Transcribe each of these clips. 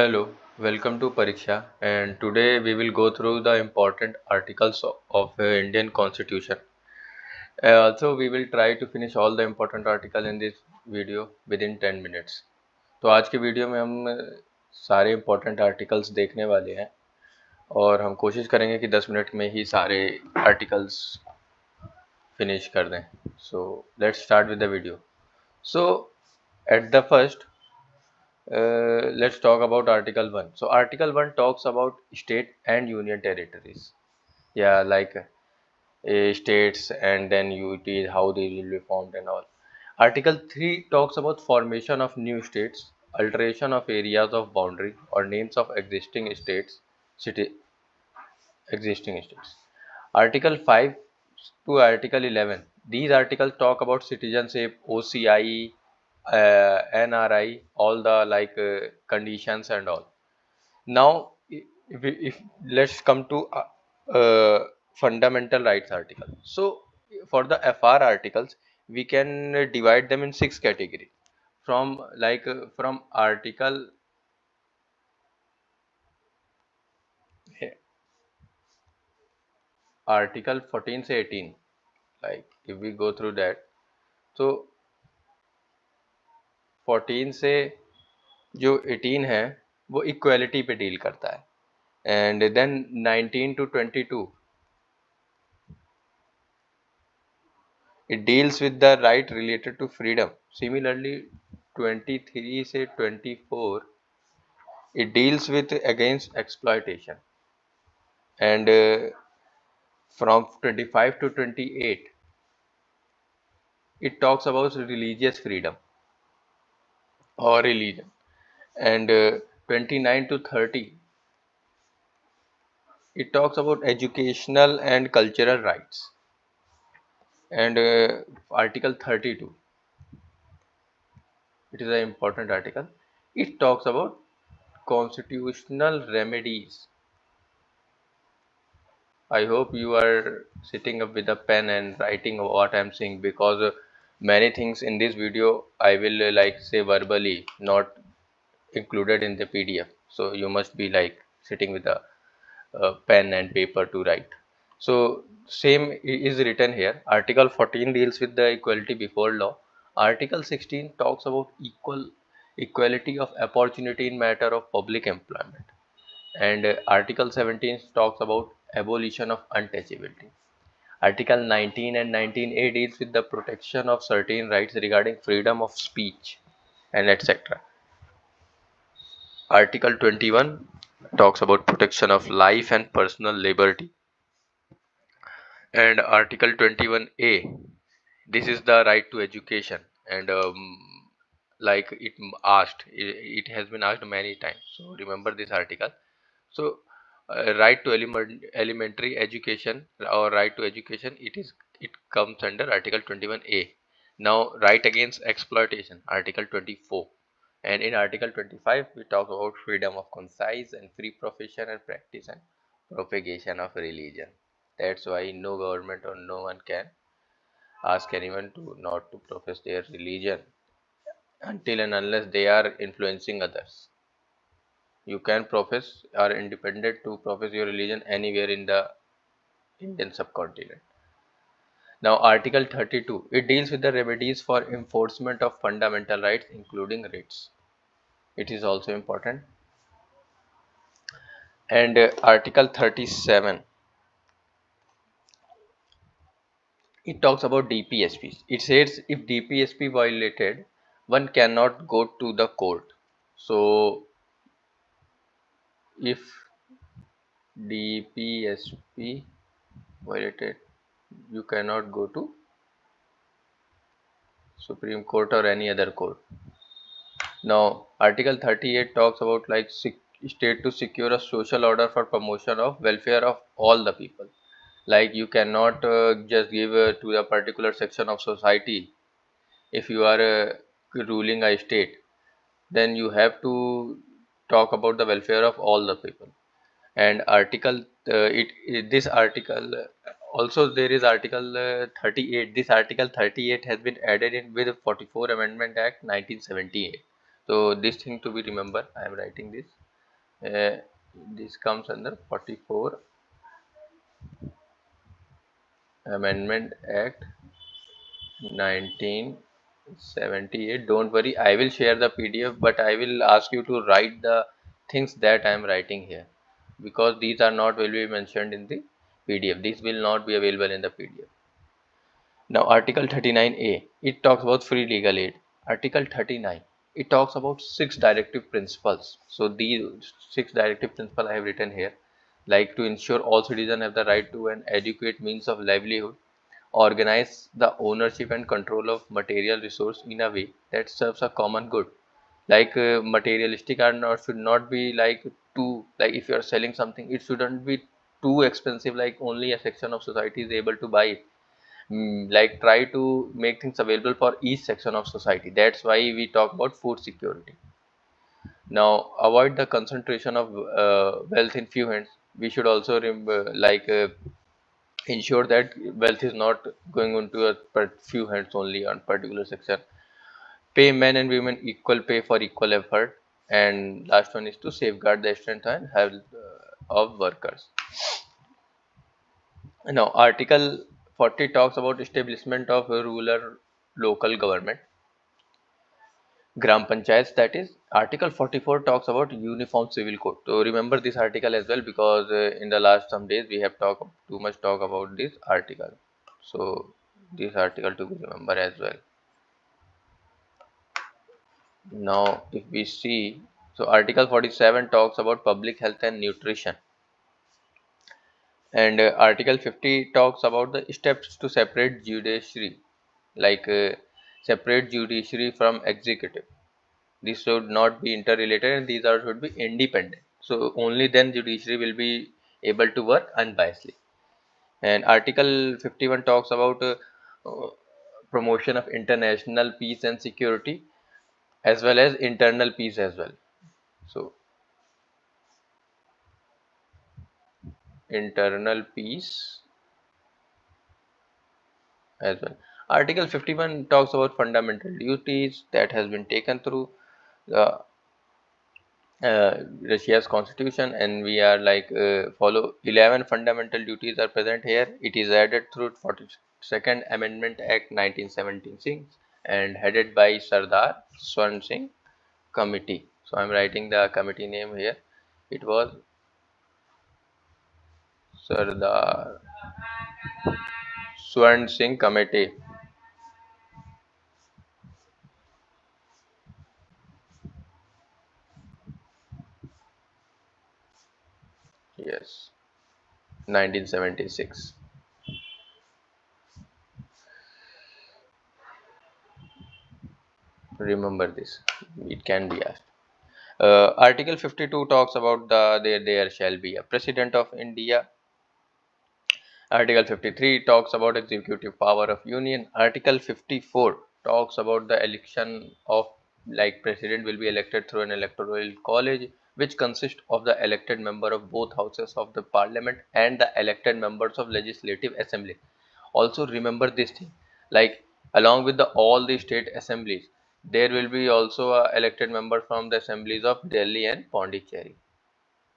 Hello, welcome to Pariksha, and today we will go through the important articles of Indian Constitution. Also, we will try to finish all the important article in this video within 10 minutes. तो आज के video में हम सारे important articles देखने वाले हैं और हम कोशिश करेंगे कि 10 मिनट में ही सारे articles finish कर दें. So let's start with the video. So at the first, let's talk about Article 1. So Article 1 talks about state and union territories. Yeah, like states and then UTs, how they will be formed and all. Article 3 talks about formation of new states, alteration of areas of boundary or names of existing states. Article 5 to Article 11. These articles talk about citizenship, OCI, NRI, all the conditions and all. Now, if let's come to fundamental rights article. So, for the FR articles, we can divide them in 6 categories. From article 14 से 18, like if we go through that, so 14 से जो 18 है वो equality पे deal करता है and then 19 to 22 it deals with the right related to freedom. Similarly 23 से 24 it deals with against exploitation and from 25 to 28 it talks about religious freedom or religion and 29 to 30 it talks about educational and cultural rights and article 32 it is an important article. It talks about constitutional remedies. I hope you are sitting up with a pen and writing what I am saying, because many things in this video I will like say verbally, not included in the PDF. So you must be like sitting with a pen and paper to write. So same is written here. Article 14 deals with the equality before law. Article 16 talks about equality of opportunity in matter of public employment, and Article 17 talks about abolition of untouchability. Article 19 and 19A deals with the protection of certain rights regarding freedom of speech and etc. Article 21 talks about protection of life and personal liberty, and Article 21A, this is the right to education, and like it has been asked many times, so remember this article. So right to elementary education or right to education, it comes under Article 21A. Now right against exploitation, Article 24, and in Article 25 we talk about freedom of conscience and free profession and practice and propagation of religion. That's why no government or no one can ask anyone to not to profess their religion until and unless they are influencing others. You can profess or independent to profess your religion anywhere in the Indian subcontinent. Now Article 32, it deals with the remedies for enforcement of fundamental rights including writs. It is also important. And Article 37, it talks about DPSPs. It says if DPSP violated, one cannot go to the court. So if DPSP violated, you cannot go to Supreme Court or any other court. Now Article 38 talks about like state to secure a social order for promotion of welfare of all the people. Like you cannot just give to a particular section of society. If you are ruling a state, then you have to talk about the welfare of all the people. And this article also there is Article 38. This Article 38 has been added in with 44 Amendment Act 1978. So this thing to be remember, I am writing this. uh, this comes under 44 Amendment Act 1978. Don't worry, I will share the PDF, but I will ask you to write the things that I am writing here, because these are not will be mentioned in the PDF. These will not be available in the PDF. Now, Article 39A, it talks about free legal aid. Article 39, it talks about 6 directive principles. So, these 6 directive principles I have written here, like to ensure all citizens have the right to an adequate means of livelihood, organize the ownership and control of material resource in a way that serves a common good. Like materialistic are not should not be like too, like if you are selling something, it shouldn't be too expensive, like only a section of society is able to buy it. Like try to make things available for each section of society. That's why we talk about food security. Now, avoid the concentration of wealth in few hands. We should also ensure that wealth is not going into a few hands only on particular section. Pay men and women equal pay for equal effort. And last one is to safeguard the strength and health of workers. Now, Article 40 talks about establishment of a rural local government, Gram Panchayats. That is, Article 44 talks about uniform civil code. So remember this article as well, because in the last some days we have talked too much talk about this article. So this article to be remember as well. Now, if we see, so Article 47 talks about public health and nutrition, and Article 50 talks about the steps to separate judiciary, like separate judiciary from executive. These should not be interrelated, and these are should be independent. So only then judiciary will be able to work unbiasedly. And Article 51 talks about uh, promotion of international peace and security, as well as internal peace as well. So internal peace as well. Article 51 talks about fundamental duties that has been taken through the Russia's constitution, and we are like follow 11 fundamental duties are present here. It is added through 42nd Amendment Act 1976 and headed by Sardar Swan Singh Committee. So I am writing the committee name here. It was Sardar Swan Singh Committee. Yes, 1976. Remember this. It can be asked. Article 52 talks about there shall be a president of India. Article 53 talks about executive power of union. Article 54 talks about the election of, like, president will be elected through an electoral college which consists of the elected member of both houses of the parliament and the elected members of legislative assembly. Also remember this thing, like along with the all the state assemblies, there will be also a elected member from the assemblies of Delhi and Pondicherry.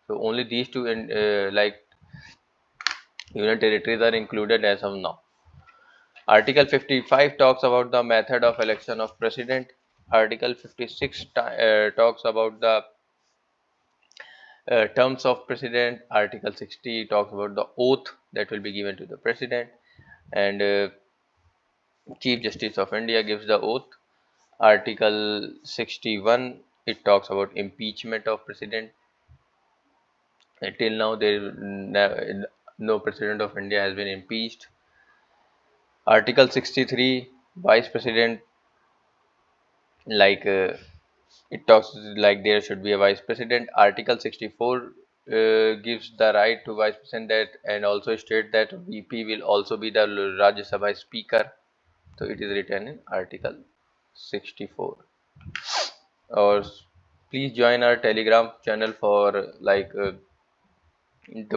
So only these two union territories are included as of now. Article 55 talks about the method of election of president. Article 56 talks about the terms of president. Article 60 talks about the oath that will be given to the president, and Chief Justice of India gives the oath. Article 61, it talks about impeachment of president. Till now, no president of India has been impeached. Article 63, vice president, like it talks like there should be a vice president. Article 64 gives the right to vice president, that and also state that VP will also be the Rajya Sabha speaker. So it is written in Article 64. Or please join our Telegram channel for the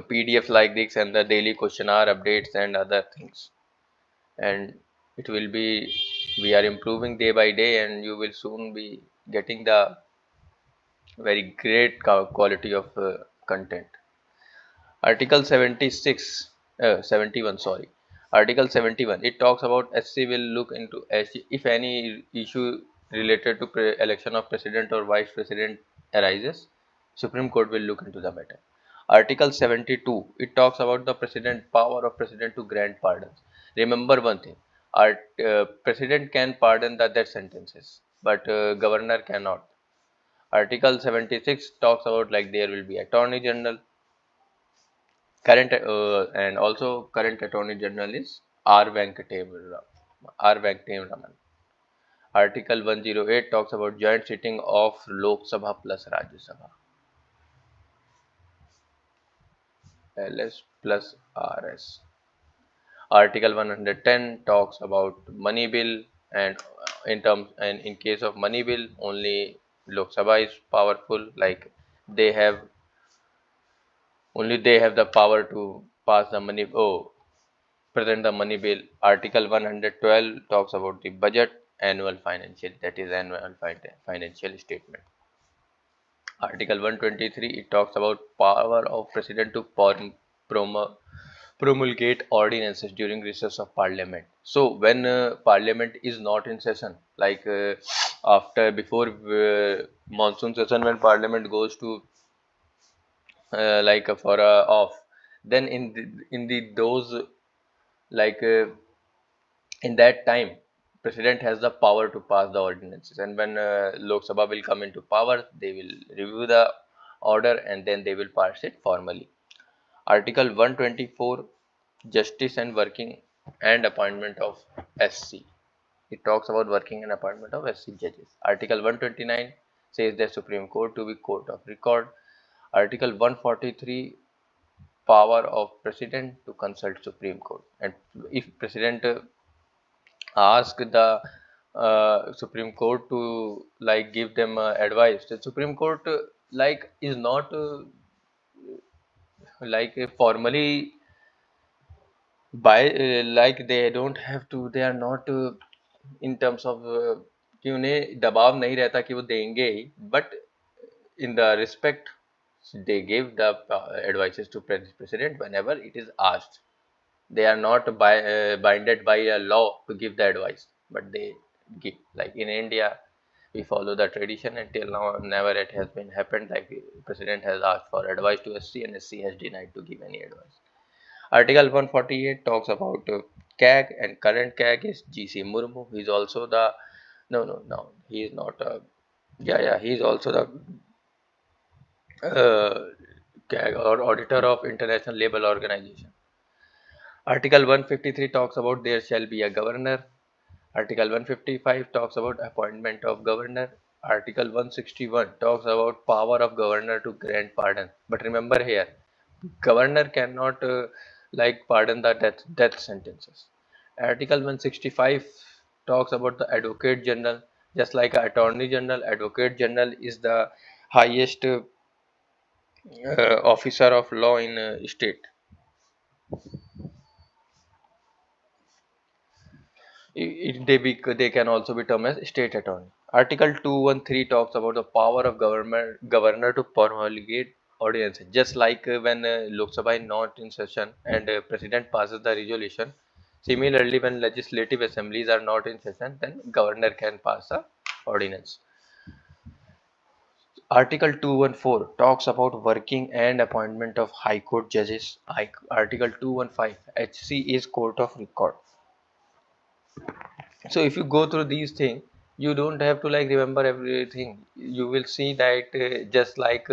PDF like this and the daily questionnaire updates and other things. And it will be, we are improving day by day, and you will soon be getting the very great quality of content. Article 76, 71, sorry. Article 71, it talks about SC will look into SC if any issue related to election of president or vice president arises, Supreme Court will look into the matter. Article 72, it talks about the power of president to grant pardons. Remember one thing, president can pardon the death sentences, but governor cannot. Article 76 talks about like there will be attorney general. Current and also current Attorney General is R. Venkataraman. Article 108 talks about joint sitting of Lok Sabha plus Rajya Sabha. LS plus RS. Article 110 talks about money bill, and in case of money bill only Lok Sabha is powerful, like they have they have the power to pass the money. Present the money bill. Article 112 talks about the budget, annual financial, that is annual financial statement. Article 123, it talks about power of president to promulgate ordinances during recess of parliament. So when parliament is not in session, like before monsoon session, when parliament goes to for off, then in those like in that time president has the power to pass the ordinances, and when Lok Sabha will come into power, they will review the order and then they will pass it formally. Article 124, justice and working and appointment of SC, it talks about working and appointment of SC judges. Article 129 says the Supreme Court to be court of record. Article 143, power of president to consult Supreme Court, and if president ask the Supreme Court to like give them advice, the Supreme Court like is not formally by like they don't have to, they are not in terms of कि उन्हें दबाव नहीं रहता कि वो देंगे ही, but in the respect they give the advices to president whenever it is asked. They are not binded by a law to give the advice, but they give. Like in India, we follow the tradition until now. Never it has been happened like president has asked for advice to SC and SC has denied to give any advice. Article 148 talks about CAG, and current CAG is GC Murmu. He is also the no, he is not. He is also the CAG or auditor of International Labour Organization. Article 153 talks about there shall be a governor. Article 155 talks about appointment of governor. Article 161 talks about power of governor to grant pardon. But remember here, governor cannot pardon the death sentences. Article 165 talks about the advocate general. Just like attorney general, advocate general is the highest officer of law in state. They can also be termed as state attorney. Article 213 talks about the power of governor to promulgate ordinances. Just like when Lok Sabha is not in session and president passes the resolution. Similarly, when legislative assemblies are not in session, then governor can pass a ordinance. Article 214 talks about working and appointment of High Court judges. Article 215, HC is court of record. So if you go through these things, you don't have to like remember everything. You will see that just like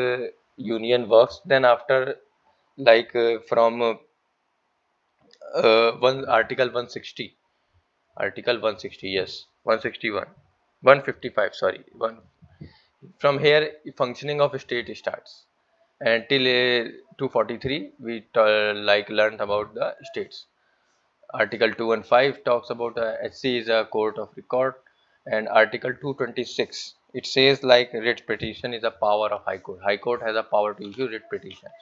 union works, then after from one article 160, article 160, yes, 161, 155, sorry, one, from here functioning of state starts, and till 243 we learned about the states. Article 215 talks about HC is a court of record, and Article 226 it says like writ petition is a power of High Court. High Court has a power to issue writ petitions,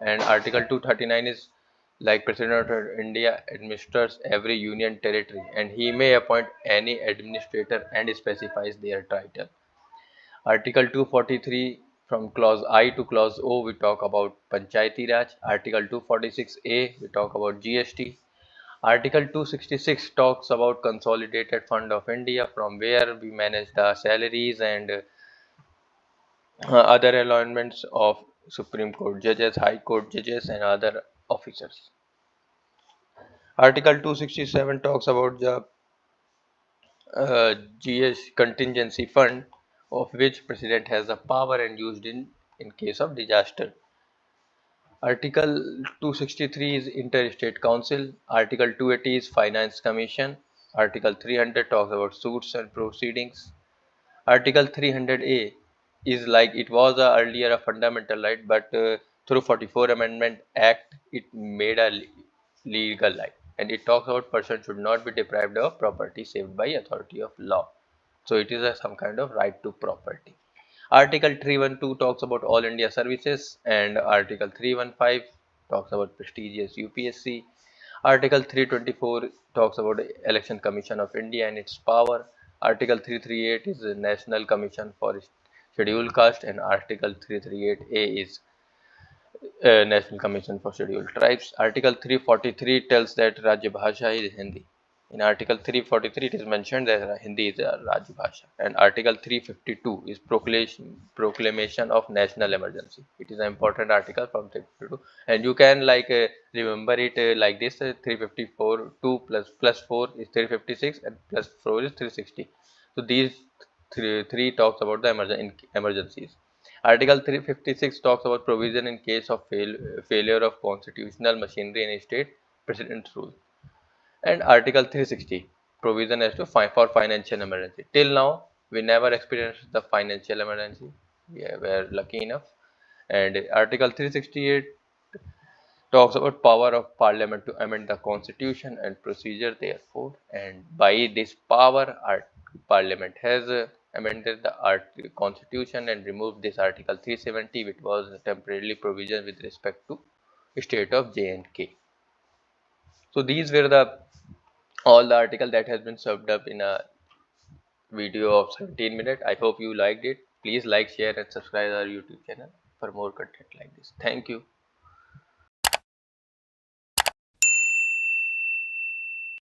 and Article 239 is like President of India administers every union territory, and he may appoint any administrator and specifies their title. Article 243 From clause I to clause O, we talk about Panchayati Raj. Article 246A, we talk about GST. Article 266 talks about Consolidated Fund of India, from where we manage the salaries and other allotments of Supreme Court judges, High Court judges, and other officers. Article 267 talks about the GS contingency fund, of which President has the power and used in case of disaster. Article 263 is Interstate Council. Article 280 is Finance Commission. Article 300 talks about suits and proceedings. Article 300A is like it was earlier a fundamental right, but through 44 Amendment Act, it made a legal right. And it talks about person should not be deprived of property saved by authority of law. So it is some kind of right to property. Article 312 talks about All India Services, and Article 315 talks about prestigious UPSC. Article 324 talks about Election Commission of India and its power. Article 338 is the National Commission for Scheduled Caste, and Article 338A is National Commission for Scheduled Tribes. Article 343 tells that Rajya Bhasha is Hindi. In Article 343, it is mentioned that Hindi is a Rajya Bhasha. And Article 352 is proclamation of national emergency. It is an important article from 352, and you can remember it like this: 354 2 plus 4 is 356, and plus 4 is 360. So these three talks about the emergencies. Article 356 talks about provision in case of failure of constitutional machinery in a state, President's rule. And Article 360 provision as to for financial emergency. Till now, we never experienced the financial emergency. We were lucky enough. And Article 368 talks about power of Parliament to amend the Constitution and procedure therefore. And by this power, Parliament has amended the Constitution and removed this Article 370, which was temporarily provision with respect to state of J&K. So these were the all the article that has been served up in a video of 17 minutes. I hope you liked it. Please like, share, and subscribe our YouTube channel for more content like this. Thank you.